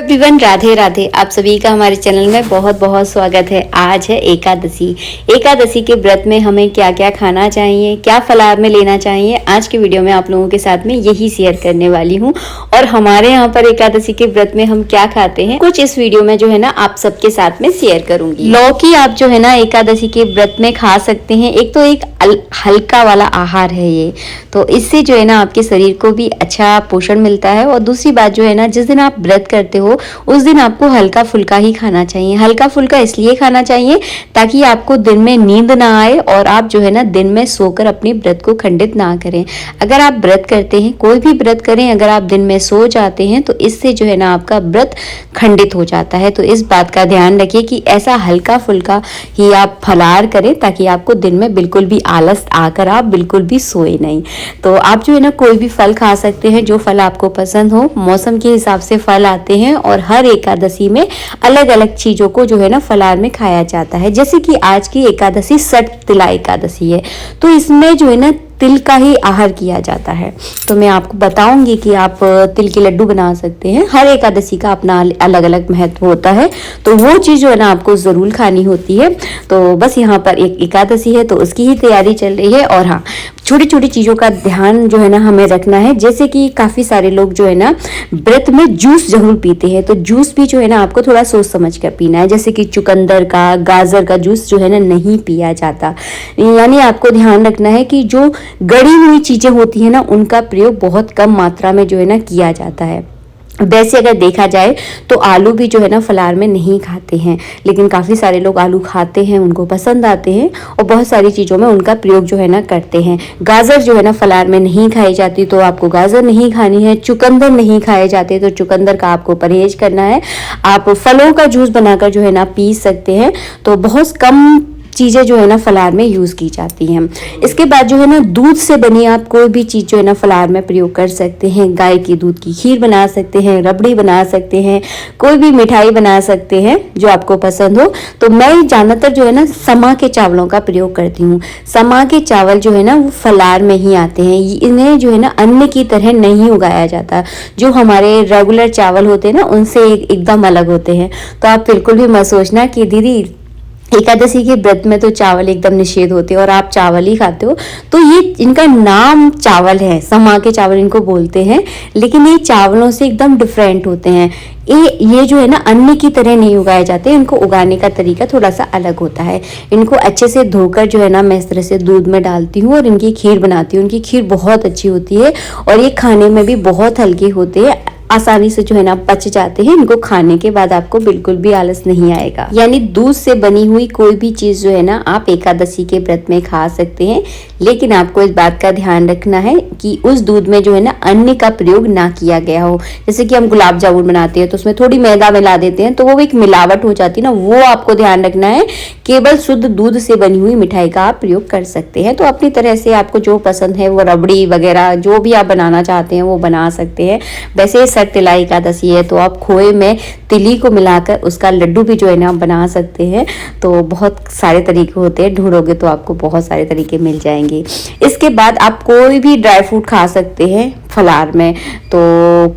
Everyone, Radhe Radhe. आप सभी का हमारे चैनल में बहुत बहुत स्वागत है। आज है एकादशी। एकादशी के व्रत में हमें क्या क्या खाना चाहिए, क्या फलाहार में लेना चाहिए, आज के वीडियो में आप लोगों के साथ में यही शेयर करने वाली हूँ। और हमारे यहाँ पर एकादशी के व्रत में हम क्या खाते हैं कुछ इस वीडियो में जो है ना आप सबके साथ में शेयर करूंगी। लौकी आप जो है ना एकादशी के व्रत में खा सकते हैं। एक तो एक हल्का वाला आहार है ये, तो इससे जो है ना आपके शरीर को भी अच्छा पोषण मिलता है। और दूसरी बात जो है ना, जिस दिन आप व्रत करते हो उस दिन आपको हल्का फुल्का ही खाना चाहिए। हल्का फुल्का इसलिए खाना चाहिए ताकि आपको दिन में नींद ना आए और आप जो है ना दिन में सोकर अपने व्रत को खंडित ना करें। अगर आप व्रत करते हैं, कोई भी व्रत करें, अगर आप दिन में सो जाते हैं तो इससे जो है ना आपका व्रत खंडित हो जाता है। तो इस बात का ध्यान रखिए कि ऐसा हल्का फुल्का ही आप फलाहार करें ताकि आपको दिन में बिल्कुल भी आलस आकर आप बिल्कुल भी सोए नहीं। तो आप जो है ना कोई भी फल खा सकते हैं, जो फल आपको पसंद हो। मौसम के हिसाब से फल आते हैं और हर एकादशी में अलग अलग चीजों को जो है ना फलाहार में खाया जाता है। जैसे कि आज की एकादशी सठ तिला एकादशी है, तो इसमें जो है ना तिल का ही आहार किया जाता है। तो मैं आपको बताऊंगी कि आप तिल के लड्डू बना सकते हैं। हर एकादशी का अपना अलग अलग महत्व होता है, तो वो चीज़ जो है ना आपको ज़रूर खानी होती है। तो बस यहाँ पर एक एकादशी है तो उसकी ही तैयारी चल रही है। और हाँ, छोटी छोटी चीज़ों का ध्यान जो है ना हमें रखना है। जैसे कि काफ़ी सारे लोग जो है ना व्रत में जूस जरूर पीते हैं, तो जूस भी जो है ना आपको थोड़ा सोच समझ कर पीना है। जैसे कि चुकंदर का, गाजर का जूस जो है ना नहीं पिया जाता। यानी आपको ध्यान रखना है कि जो गड़ी हुई चीजें होती है ना उनका प्रयोग बहुत कम मात्रा में जो है ना किया जाता है। वैसे अगर देखा जाए तो आलू भी जो है ना फलाहार में नहीं खाते हैं, लेकिन काफ़ी सारे लोग आलू खाते हैं, उनको पसंद आते हैं और बहुत सारी चीज़ों में उनका प्रयोग जो है ना करते हैं। गाजर जो है ना फलाहार में नहीं खाई जाती, तो आपको गाजर नहीं खानी है। चुकंदर नहीं खाए जाते, तो चुकंदर का आपको परहेज करना है। आप फलों का जूस बनाकर जो है ना पी सकते हैं। तो बहुत कम चीज़ें जो है ना फलाहार में यूज़ की जाती हैं। इसके बाद जो है ना दूध से बनी आप कोई भी चीज़ जो है ना फलाहार में प्रयोग कर सकते हैं। गाय की दूध की खीर बना सकते हैं, रबड़ी बना सकते हैं, कोई भी मिठाई बना सकते हैं जो आपको पसंद हो। तो मैं ज़्यादातर जो है ना समा के चावलों का प्रयोग करती हूँ। समा के चावल जो है ना वो फलाहार में ही आते हैं। इन्हें जो है ना अन्न की तरह नहीं उगाया जाता। जो हमारे रेगुलर चावल होते हैं ना उनसे एकदम अलग होते हैं। तो आप बिल्कुल भी मत सोचना कि दीदी एकादशी के व्रत में तो चावल एकदम निषेध होते हैं और आप चावल ही खाते हो। तो ये इनका नाम चावल है, समा के चावल इनको बोलते हैं, लेकिन ये चावलों से एकदम डिफरेंट होते हैं। ये जो है ना अन्न की तरह नहीं उगाए जाते, इनको उगाने का तरीका थोड़ा सा अलग होता है। इनको अच्छे से धोकर जो है ना मैं इस तरह से दूध में डालती हूँ और इनकी खीर बनाती हूँ। इनकी खीर बहुत अच्छी होती है और ये खाने में भी बहुत हल्के होते हैं, आसानी से जो है ना पच जाते हैं। इनको खाने के बाद आपको बिल्कुल भी आलस नहीं आएगा। यानी दूध से बनी हुई कोई भी चीज जो है ना आप एकादशी के व्रत में खा सकते हैं, लेकिन आपको इस बात का ध्यान रखना है कि उस दूध में जो है ना अन्न का प्रयोग ना किया गया हो। जैसे कि हम गुलाब जामुन बनाते हैं तो उसमें थोड़ी मैदा मिला देते हैं, तो वो एक मिलावट हो जाती है ना, वो आपको ध्यान रखना है। केवल शुद्ध दूध से बनी हुई मिठाई का आप प्रयोग कर सकते हैं। तो अपनी तरह से आपको जो पसंद है वो रबड़ी वगैरह जो भी आप बनाना चाहते हैं वो बना सकते हैं। वैसे सठ तिला एकादशी है तो आप खोए में तिली को मिलाकर उसका लड्डू भी जो है ना आप बना सकते हैं। तो बहुत सारे तरीके होते हैं, ढूंढोगे तो आपको बहुत सारे तरीके मिल जाएंगे। इसके बाद आप कोई भी ड्राई फ्रूट खा सकते हैं फलाहार में। तो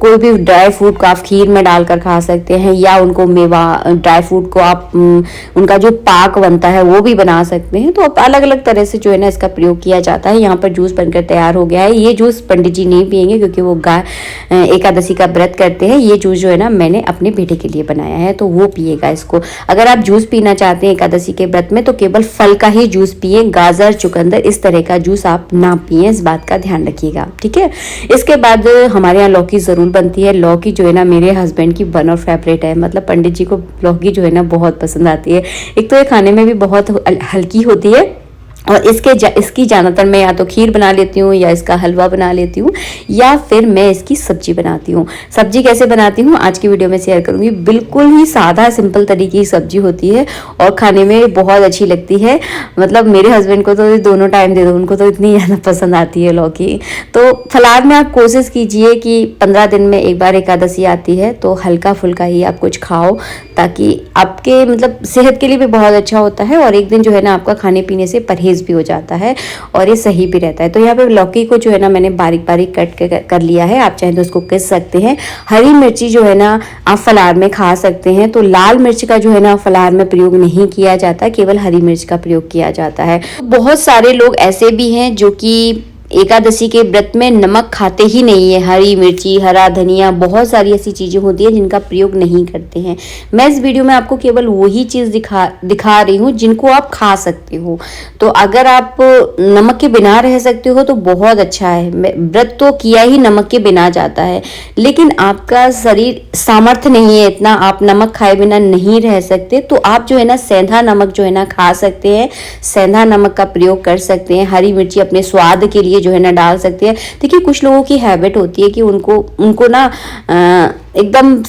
कोई भी ड्राई फ्रूट को आप खीर में डालकर खा सकते हैं, या उनको मेवा ड्राई फ्रूट को आप उनका जो पाक बनता है वो भी बना सकते हैं। तो अलग अलग तरह से जो है ना इसका प्रयोग किया जाता है। यहाँ पर जूस बनकर तैयार हो गया है। ये जूस पंडित जी नहीं पियेंगे क्योंकि वो एकादशी का व्रत करते हैं। ये जूस जो है ना मैंने अपने बेटे के लिए बनाया है, तो वो पिएगा इसको। अगर आप जूस पीना चाहते हैं एकादशी के व्रत में तो केवल फल का ही जूस पिए, गाजर चुकंदर इस तरह का जूस आप ना पिए। इस बात का ध्यान रखिएगा, ठीक है। इसके बाद हमारे यहाँ लौकी ज़रूर बनती है। लौकी जो है ना मेरे हस्बैंड की वन ऑफ फेवरेट है, मतलब पंडित जी को लौकी जो है ना बहुत पसंद आती है। एक तो ये खाने में भी बहुत हल्की होती है और इसकी ज़्यादातर मैं या तो खीर बना लेती हूँ या इसका हलवा बना लेती हूँ या फिर मैं इसकी सब्जी बनाती हूँ। सब्जी कैसे बनाती हूँ आज की वीडियो में शेयर करूँगी। बिल्कुल ही सादा सिंपल तरीके की सब्जी होती है और खाने में बहुत अच्छी लगती है। मतलब मेरे हस्बैंड को तो दोनों टाइम दे दो, उनको तो इतनी ज़्यादा पसंद आती है लौकी। तो फलाहार में आप कोशिश कीजिए कि 15 दिन में एक बार एकादशी आती है तो हल्का फुल्का ही आप कुछ खाओ, ताकि आपके मतलब सेहत के लिए भी बहुत अच्छा होता है और एक दिन जो है ना आपका खाने पीने से परहेज डायबिटीज़ भी हो जाता है और ये सही भी रहता है। तो यहाँ पे लौकी को जो है ना मैंने बारीक बारीक कट कर लिया है, आप चाहें तो उसको घिस सकते हैं। हरी मिर्ची जो है ना आप फलार में खा सकते हैं, तो लाल मिर्च का जो है ना फलार में प्रयोग नहीं किया जाता, केवल हरी मिर्च का प्रयोग किया जाता है। बहुत सारे लोग ऐसे भी हैं जो कि एकादशी के व्रत में नमक खाते ही नहीं है। हरी मिर्ची, हरा धनिया, बहुत सारी ऐसी चीज़ें होती हैं जिनका प्रयोग नहीं करते हैं। मैं इस वीडियो में आपको केवल वही चीज़ दिखा रही हूँ जिनको आप खा सकते हो। तो अगर आप नमक के बिना रह सकते हो तो बहुत अच्छा है। व्रत तो किया ही नमक के बिना जाता है, लेकिन आपका शरीर सामर्थ्य नहीं है इतना, आप नमक खाए बिना नहीं रह सकते, तो आप जो है ना सेंधा नमक जो है ना खा सकते हैं, सेंधा नमक का प्रयोग कर सकते हैं। हरी मिर्ची अपने स्वाद के लिए जो है ना डाल सकते हैं। देखिए कुछ लोगों की हैबिट होती है कि उनको ना एकदम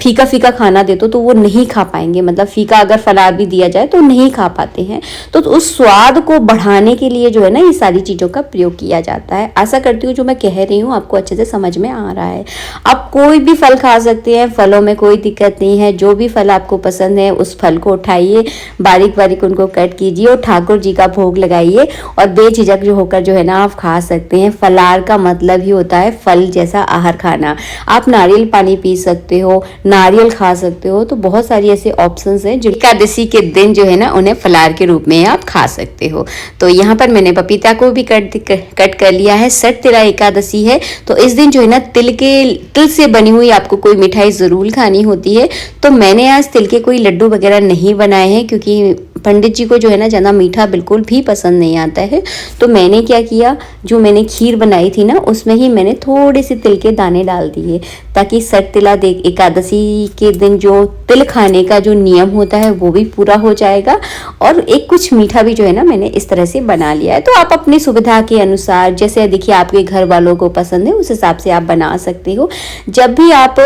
फीका फीका खाना दे तो वो नहीं खा पाएंगे, मतलब फीका अगर फलार भी दिया जाए तो नहीं खा पाते हैं। तो उस स्वाद को बढ़ाने के लिए जो है ना ये सारी चीज़ों का प्रयोग किया जाता है। आशा करती हूँ जो मैं कह रही हूँ आपको अच्छे से समझ में आ रहा है। आप कोई भी फल खा सकते हैं, फलों में कोई दिक्कत नहीं है। जो भी फल आपको पसंद है उस फल को उठाइए, बारीक बारीक उनको कट कीजिए और ठाकुर जी का भोग लगाइए और बेझिझक जो होकर जो है ना आप खा सकते हैं। फलार का मतलब ही होता है फल जैसा आहार खाना। आप नारियल पानी पी सकते हो, नारियल खा सकते हो, तो बहुत सारी ऐसे ऑप्शंस हैं जो एकादशी के दिन जो है ना उन्हें फलार के रूप में आप खा सकते हो। तो यहाँ पर मैंने पपीता को भी कट कर लिया है। सठ तिला एकादशी है, तो इस दिन जो है ना तिल से बनी हुई आपको कोई मिठाई ज़रूर खानी होती है। तो मैंने आज तिल के कोई लड्डू वगैरह नहीं बनाए हैं क्योंकि पंडित जी को जो है ना ज़्यादा मीठा बिल्कुल भी पसंद नहीं आता है। तो मैंने क्या किया, जो मैंने खीर बनाई थी ना उसमें ही मैंने थोड़े से तिल के दाने डाल दिए, ताकि सठ तिला एकादशी के दिन जो तिल खाने का जो नियम होता है वो भी पूरा हो जाएगा और एक कुछ मीठा भी जो है ना मैंने इस तरह से बना लिया है। तो आप अपनी सुविधा के अनुसार, जैसे देखिए आपके घर वालों को पसंद है उस हिसाब से आप बना सकते हो। जब भी आप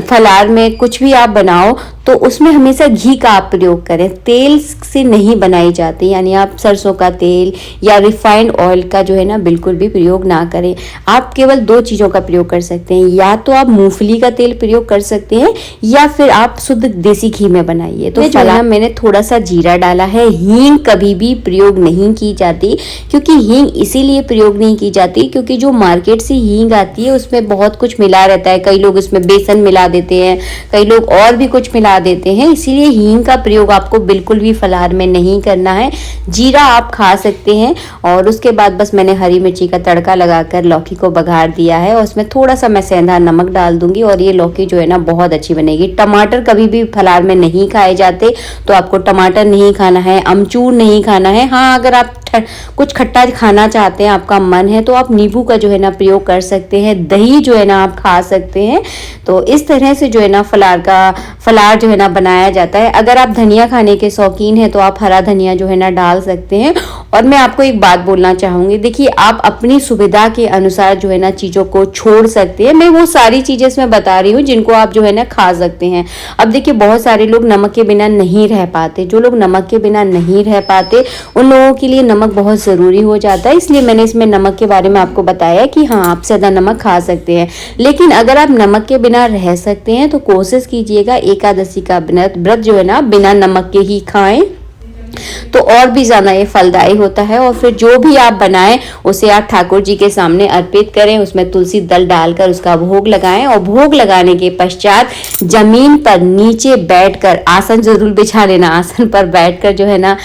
फलार में कुछ भी आप बनाओ तो उसमें हमेशा घी का आप प्रयोग करें, तेल से नहीं बनाई जाती, यानी आप सरसों का तेल या रिफाइंड ऑयल का जो है ना बिल्कुल भी प्रयोग ना करें। आप केवल दो चीज़ों का प्रयोग कर सकते हैं, या तो आप मूंगफली का तेल प्रयोग कर सकते हैं या फिर आप शुद्ध देसी घी में बनाइए। तो जो है ना मैंने थोड़ा सा जीरा डाला है। हींग कभी भी प्रयोग नहीं की जाती, क्योंकि हींग इसीलिए प्रयोग नहीं की जाती क्योंकि जो मार्केट से हींग आती है उसमें बहुत कुछ मिला रहता है। कई लोग उसमें बेसन मिला देते हैं, कई लोग और भी कुछ मिला देते हैं, इसीलिए हींग का प्रयोग आपको बिल्कुल भी फलार में नहीं करना है। जीरा आप खा सकते हैं और उसके बाद बस मैंने हरी मिर्ची का तड़का लगाकर लौकी को बघार दिया है और उसमें थोड़ा सा मैं सेंधा नमक डाल दूंगी और ये लौकी जो है ना बहुत अच्छी बनेगी। टमाटर कभी भी फलार में नहीं खाए जाते, तो आपको टमाटर नहीं खाना है, अमचूर नहीं खाना है। हाँ, अगर आप कुछ खट्टा खाना चाहते हैं, आपका मन है, तो आप नींबू का जो है ना प्रयोग कर सकते हैं, दही जो है ना आप खा सकते हैं। तो इस तरह से जो है ना फलार जो है ना बनाया जाता है। अगर आप धनिया खाने के शौकीन हैं तो आप हरा धनिया जो है ना डाल सकते हैं। और मैं आपको एक बात बोलना चाहूँगी, देखिए आप अपनी सुविधा के अनुसार जो है ना चीज़ों को छोड़ सकते हैं। मैं वो सारी चीज़ें इसमें बता रही हूँ जिनको आप जो है ना खा सकते हैं। अब देखिए बहुत सारे लोग नमक के बिना नहीं रह पाते, जो लोग नमक के बिना नहीं रह पाते उन लोगों के लिए नमक बहुत ज़रूरी हो जाता है, इसलिए मैंने इसमें नमक के बारे में आपको बताया कि हाँ आप ज़्यादा नमक खा सकते हैं। लेकिन अगर आप नमक के बिना रह सकते हैं तो कोशिश कीजिएगा एकादशी का व्रत जो है ना बिना नमक के ही खाएं, तो और भी ज़्यादा ये फलदायी होता है। और फिर जो भी आप बनाएं उसे आप ठाकुर जी के सामने अर्पित करें, उसमें तुलसी दल डालकर उसका भोग लगाएं और भोग लगाने के पश्चात जमीन पर नीचे बैठकर, आसन जरूर बिछा लेना, आसन पर बैठकर जो है ना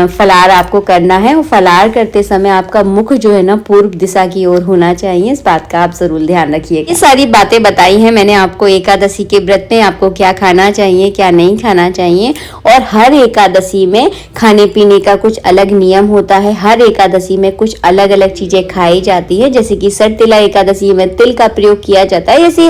फलार आपको करना है। और फलार करते समय आपका मुख जो है ना पूर्व दिशा की ओर होना चाहिए, इस बात का आप जरूर ध्यान रखिए। ये सारी बातें बताई हैं मैंने आपको एकादशी के व्रत में आपको क्या खाना चाहिए, क्या नहीं खाना चाहिए। और हर एकादशी में खाने पीने का कुछ अलग नियम होता है, हर एकादशी में कुछ अलग अलग चीजें खाई जाती है। जैसे कि सठ तिला एकादशी में तिल का प्रयोग किया जाता है, ऐसे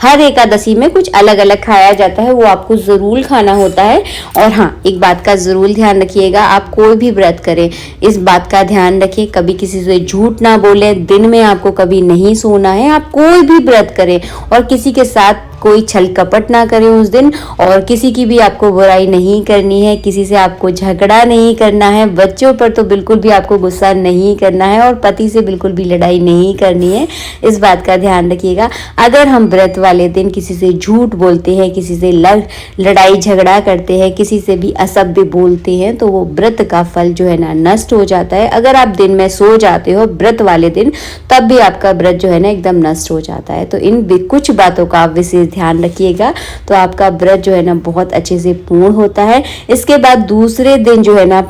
हर एकादशी में कुछ अलग अलग खाया जाता है, वो आपको जरूर खाना होता है। और हाँ, एक बात का जरूर ध्यान रखिएगा, आप कोई भी व्रत करें इस बात का ध्यान रखिए, कभी किसी से झूठ ना बोले, दिन में आपको कभी नहीं सोना है। आप कोई भी व्रत करें और किसी के साथ कोई छल कपट ना करें उस दिन, और किसी की भी आपको बुराई नहीं करनी है, किसी से आपको झगड़ा नहीं करना है, बच्चों पर तो बिल्कुल भी आपको गुस्सा नहीं करना है, और पति से बिल्कुल भी लड़ाई नहीं करनी है। इस बात का ध्यान रखिएगा। अगर हम व्रत वाले दिन किसी से झूठ बोलते हैं, किसी से लड़ाई झगड़ा करते हैं, किसी से भी असभ्य बोलते हैं, तो वो व्रत का फल जो है ना नष्ट हो जाता है। अगर आप दिन में सो जाते हो व्रत वाले दिन, तब भी आपका व्रत जो है ना एकदम नष्ट हो जाता है। तो इन कुछ बातों का आप विशेष ध्यान रखिएगा, तो आपका व्रत जो है ना बहुत अच्छे से पूर्ण होता है। इसके बाद दूसरे दिन जो है ना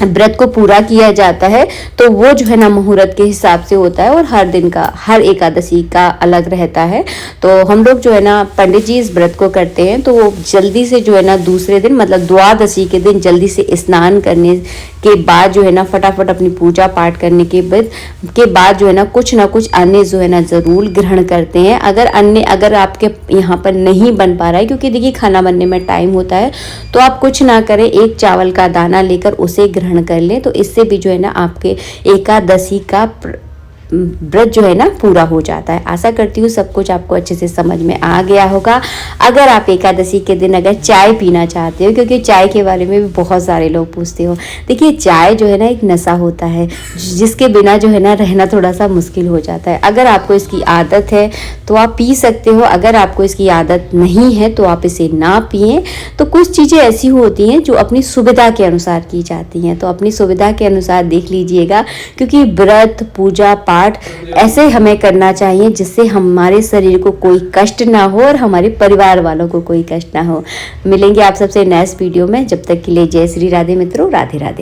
व्रत को पूरा किया जाता है, तो वो जो है ना मुहूर्त के हिसाब से होता है, और हर दिन का, हर एकादशी का अलग रहता है। तो हम लोग जो है ना पंडित जी इस व्रत को करते हैं, तो वो जल्दी से जो है ना दूसरे दिन मतलब द्वादशी के दिन जल्दी से स्नान करने के बाद जो है ना फटाफट अपनी पूजा पाठ करने के बाद जो है ना कुछ अन्य जो है ना ज़रूर ग्रहण करते हैं। अगर आपके यहाँ पर नहीं बन पा रहा है, क्योंकि देखिए खाना बनने में टाइम होता है, तो आप कुछ ना करें, एक चावल का दाना लेकर उसे ग्रहण कर लें। तो इससे भी जो है ना आपके एकादशी का व्रत जो है ना पूरा हो जाता है। आशा करती हूँ सब कुछ आपको अच्छे से समझ में आ गया होगा। अगर आप एकादशी के दिन अगर चाय पीना चाहते हो, क्योंकि चाय के बारे में भी बहुत सारे लोग पूछते हो, देखिए चाय जो है ना एक नशा होता है, जिसके बिना जो है ना रहना थोड़ा सा मुश्किल हो जाता है। अगर आपको इसकी आदत है तो आप पी सकते हो, अगर आपको इसकी आदत नहीं है तो आप इसे ना पिए। तो कुछ चीज़ें ऐसी होती हैं जो अपनी सुविधा के अनुसार की जाती हैं, तो अपनी सुविधा के अनुसार देख लीजिएगा, क्योंकि व्रत पूजा पाठ ऐसे हमें करना चाहिए जिससे हमारे शरीर को कोई कष्ट ना हो और हमारे परिवार वालों को कोई कष्ट ना हो। मिलेंगे आप सबसे नेक्स्ट वीडियो में, जब तक के लिए जय श्री राधे मित्रों, राधे राधे।